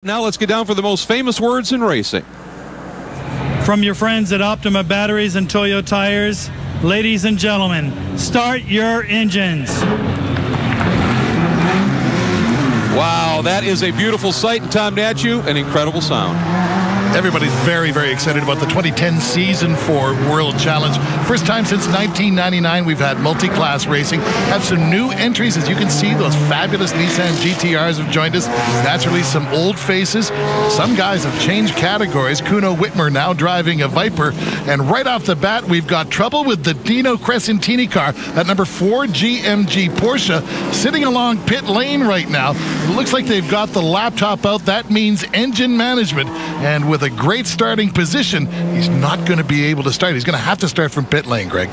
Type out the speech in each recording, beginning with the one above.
Now let's get down for the most famous words in racing. From your friends at Optima Batteries and Toyo Tires, ladies and gentlemen, start your engines. Wow, that is a beautiful sight. And Tom Natchew, an incredible sound. Everybody's very, very excited about the 2010 Season 4 World Challenge. First time since 1999 we've had multi-class racing. Have some new entries. As you can see, those fabulous Nissan GTRs have joined us. Naturally, some old faces. Some guys have changed categories. Kuno Whitmer now driving a Viper. And right off the bat, we've got trouble with the Dino Crescentini car, that number 4 GMG Porsche, sitting along pit lane right now. It looks like they've got the laptop out. That means engine management. And with a great starting position, he's not going to be able to start. He's going to have to start from pit lane, Greg.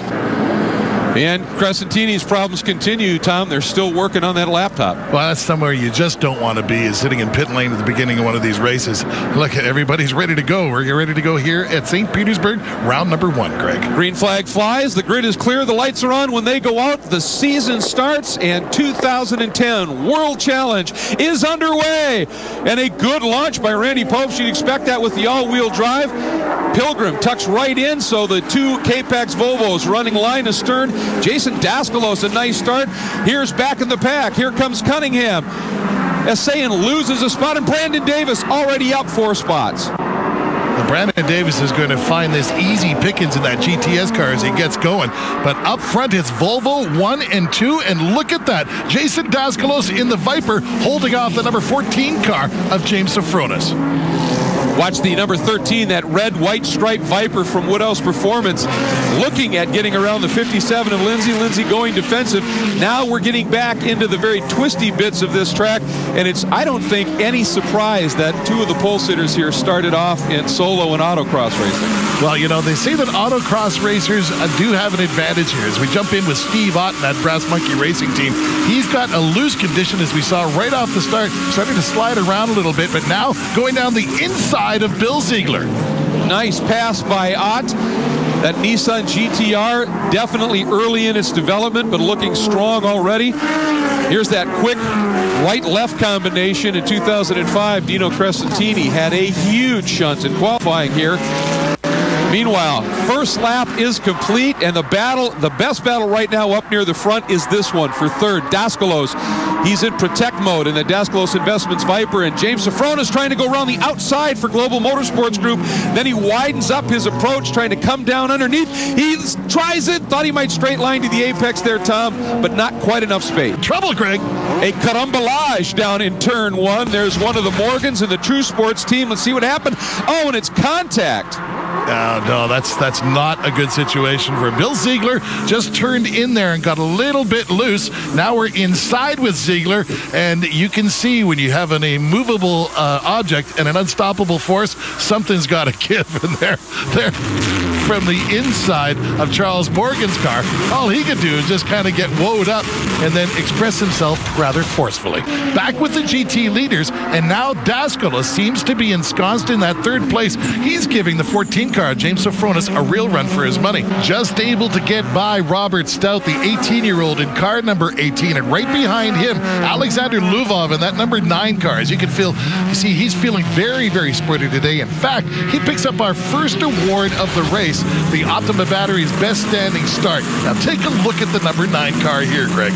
And Crescentini's problems continue, Tom. They're still working on that laptop. Well, that's somewhere you just don't want to be, is sitting in pit lane at the beginning of one of these races. Look, everybody's ready to go. We're ready to go here at St. Petersburg, round number 1, Greg. Green flag flies. The grid is clear. The lights are on. When they go out, the season starts, and 2010 World Challenge is underway. And a good launch by Randy Pope. You'd expect that with the all-wheel drive. Pilgrim tucks right in, so the two K-Pax Volvos running line astern. Jason Daskalos, a nice start. Here's back in the pack. Here comes Cunningham. Essayan loses a spot, and Brandon Davis already up 4 spots. Brandon Davis is going to find this easy pickings in that GTS car as he gets going. But up front, it's Volvo 1 and 2. And look at that. Jason Daskalos in the Viper holding off the number 14 car of James Sofronis. Watch the number 13, that red-white striped Viper from Woodhouse Performance, looking at getting around the 57 of Lindsay. Lindsay going defensive. Now we're getting back into the very twisty bits of this track, and it's, I don't think, any surprise that 2 of the pole sitters here started off in solo and autocross racing. Well, you know, they say that autocross racers do have an advantage here. As we jump in with Steve Ott, that Brass Monkey Racing team, he's got a loose condition, as we saw right off the start, starting to slide around a little bit, but now going down the inside of Bill Ziegler. Nice pass by Ott. That Nissan GTR definitely early in its development, but looking strong already. Here's that quick right-left combination in 2005. Dino Crescentini had a huge shunt in qualifying here. Meanwhile, first lap is complete, and the best battle right now up near the front is this one for third. Daskalos, he's in protect mode in the Daskalos Investments Viper, and James Sofronis trying to go around the outside for Global Motorsports Group. Then he widens up his approach, trying to come down underneath. He tries it, thought he might straight line to the apex there, Tom, but not quite enough space. Trouble, Greg. A carambolage down in turn 1. There's one of the Morgans and the True Sports team. Let's see what happened. Oh, and it's contact. No, that's not a good situation for Bill Ziegler. Just turned in there and got a little bit loose. Now we're inside with Ziegler, and you can see when you have an immovable object and an unstoppable force, something's got to give. And there, from the inside of Charles Morgan's car, all he could do is just kind of get woed up and then express himself rather forcefully. Back with the GT leaders, and now Daskalos seems to be ensconced in that 3rd place. He's giving the 14 car, James Sofronis, a real run for his money. Just able to get by Robert Stout, the 18-year-old in car number 18, and right behind him, Alexander Luvov in that number 9 car. As you can feel, you see, he's feeling very, very sporty today. In fact, he picks up our first award of the race, the Optima Batteries Best Standing Start. Now take a look at the number 9 car here, Greg.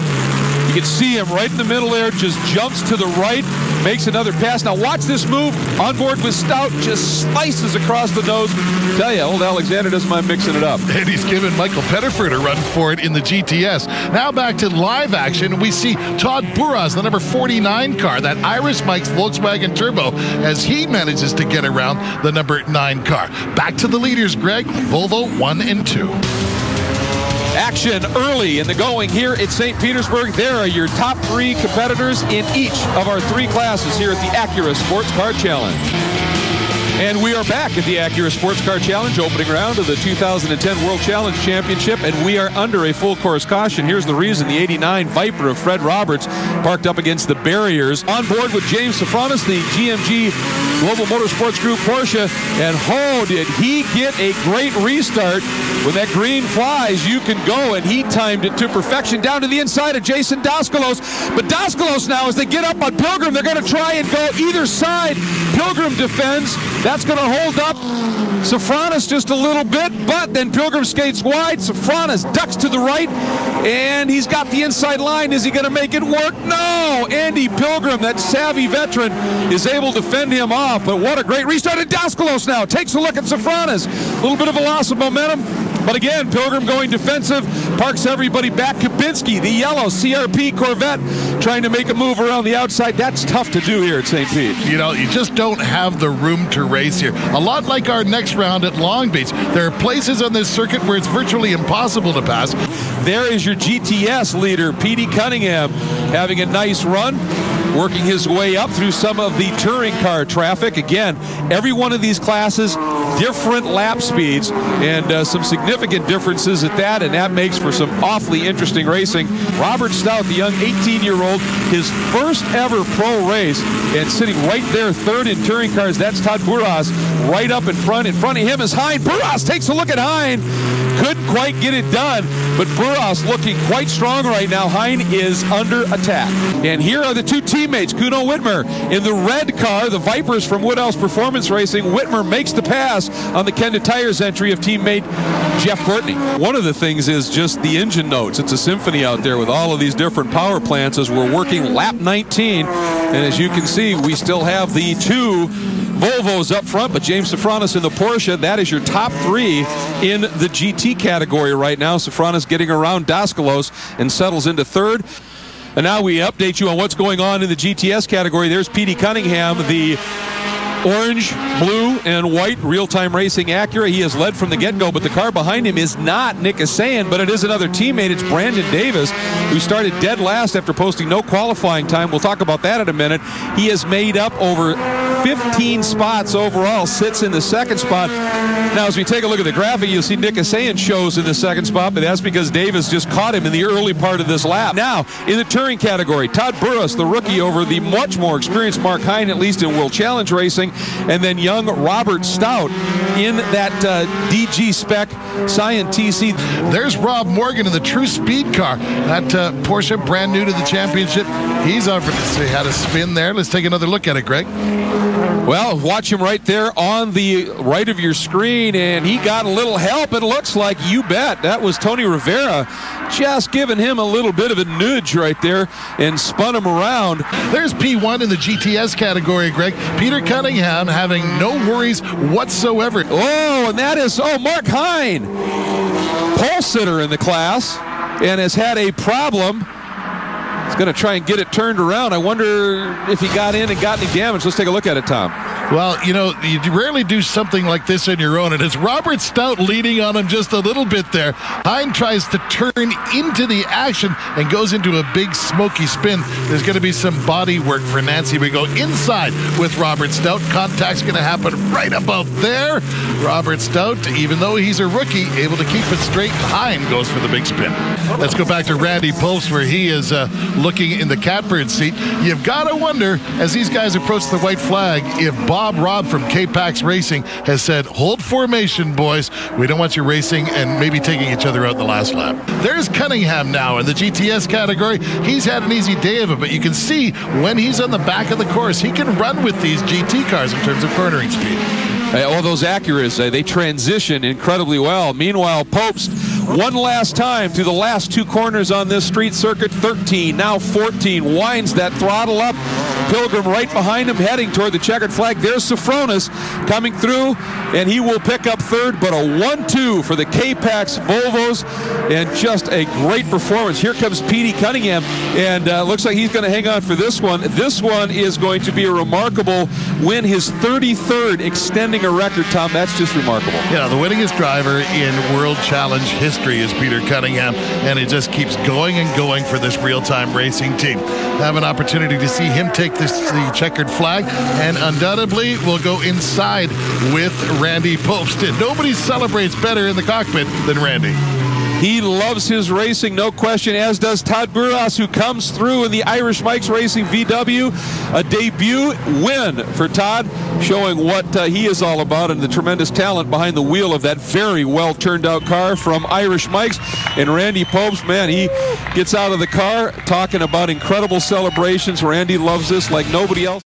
You can see him right in the middle there, just jumps to the right, makes another pass. Now watch this move, on board with Stout, just slices across the nose. Tell you, old Alexander doesn't mind mixing it up. And he's given Michael Pettiford a run for it in the GTS. Now back to live action, we see Todd Buras, the number 49 car, that Iris Mike's Volkswagen Turbo, as he manages to get around the number 9 car. Back to the leaders, Greg, Volvo 1 and 2. Action early in the going here at St. Petersburg. There are your top 3 competitors in each of our 3 classes here at the Acura Sports Car Challenge. And we are back at the Acura Sports Car Challenge, opening round of the 2010 World Challenge Championship, and we are under a full course caution. Here's the reason. The 89 Viper of Fred Roberts parked up against the barriers. On board with James Safranis, the GMG Global Motorsports Group Porsche, and oh, did he get a great restart. When that green flies, you can go, and he timed it to perfection down to the inside of Jason Daskalos. But Daskalos now, as they get up on Pilgrim, they're going to try and go either side. Pilgrim defends. That's going to hold up Safranis just a little bit, but then Pilgrim skates wide. Safranis ducks to the right, and he's got the inside line. Is he going to make it work? No! Andy Pilgrim, that savvy veteran, is able to fend him off, but what a great restart. And Daskalos now takes a look at Safranis. A little bit of a loss of momentum, but again, Pilgrim going defensive, parks everybody back. Kabinski, the yellow CRP Corvette, trying to make a move around the outside. That's tough to do here at St. Pete. You know, you just don't have the room to race here. A lot like our next round at Long Beach. There are places on this circuit where it's virtually impossible to pass. There is your GTS leader, Petey Cunningham, having a nice run, working his way up through some of the touring car traffic. Again, every one of these classes, different lap speeds, and some significant differences at that, and that makes for some awfully interesting racing. Robert Stout, the young 18-year-old, his first ever pro race, and sitting right there third in touring cars, that's Todd Burras right up in front. In front of him is Hein. Burras takes a look at Hein. Couldn't quite get it done, but Burras looking quite strong right now. Hein is under attack. And here are the two teammates, Kuno Whitmer in the red car, the Vipers from Woodhouse Performance Racing. Whitmer makes the pass on the Kenda Tires entry of teammate Jeff Courtney. One of the things is just the engine notes. It's a symphony out there with all of these different power plants as we're working lap 19. And as you can see, we still have the two Volvos up front, but James Safranis in the Porsche. That is your top three in the GT category right now. Safranis getting around Daskalos and settles into third. And now we update you on what's going on in the GTS category. There's Petey Cunningham, the orange, blue, and white real-time racing Acura. He has led from the get-go, but the car behind him is not Nick Asayan, but it is another teammate. It's Brandon Davis, who started dead last after posting no qualifying time. We'll talk about that in a minute. He has made up over 15 spots overall, sits in the second spot. Now, as we take a look at the graphic, you'll see Nick Asayan shows in the second spot, but that's because Davis just caught him in the early part of this lap. Now, in the touring category, Todd Burras, the rookie, over the much more experienced Mark Hein, at least in World Challenge Racing, and then young Robert Stout in that DG spec Scion TC. There's Rob Morgan in the True Speed car. That Porsche, brand new to the championship. He's offered to see how to spin there. Let's take another look at it, Greg. Well, watch him right there on the right of your screen, and he got a little help, it looks like. You bet. That was Tony Rivera just giving him a little bit of a nudge right there and spun him around. There's P1 in the GTS category, Greg. Peter Cunningham having no worries whatsoever. Oh, and that is, Mark Hein, pole sitter in the class, and has had a problem. He's going to try and get it turned around. I wonder if he got in and got any damage. Let's take a look at it, Tom. Well, you know, you rarely do something like this on your own, and it's Robert Stout leading on him just a little bit there. Hein tries to turn into the action and goes into a big smoky spin. There's going to be some body work for Nancy. We go inside with Robert Stout. Contact's going to happen right about there. Robert Stout, even though he's a rookie, able to keep it straight. Hein goes for the big spin. Let's go back to Randy Post, where he is looking in the catbird seat. You've got to wonder, as these guys approach the white flag, if Bob Robb from K-Pax Racing has said, hold formation, boys. We don't want you racing and maybe taking each other out in the last lap. There's Cunningham now in the GTS category. He's had an easy day of it, but you can see when he's on the back of the course, he can run with these GT cars in terms of cornering speed. All those Acuras, they transition incredibly well. Meanwhile, Popst, one last time through the last two corners on this street circuit, 13, now 14, winds that throttle up. Pilgrim right behind him, heading toward the checkered flag. There's Safranis coming through, and he will pick up third, but a 1-2 for the K-Pax Volvos, and just a great performance. Here comes Petey Cunningham, and looks like he's going to hang on for this one. This one is going to be a remarkable win, his 33rd, extending a record, Tom. That's just remarkable. Yeah, the winningest driver in World Challenge history is Peter Cunningham, and it just keeps going and going for this real-time racing team. Have an opportunity to see him take the checkered flag, and undoubtedly will go inside with Randy Popeston. Nobody celebrates better in the cockpit than Randy. He loves his racing, no question, as does Todd Burras, who comes through in the Irish Mike's Racing VW. A debut win for Todd, showing what he is all about and the tremendous talent behind the wheel of that very well turned out car from Irish Mike's. And Randy Popes, man, he gets out of the car talking about incredible celebrations. Randy loves this like nobody else.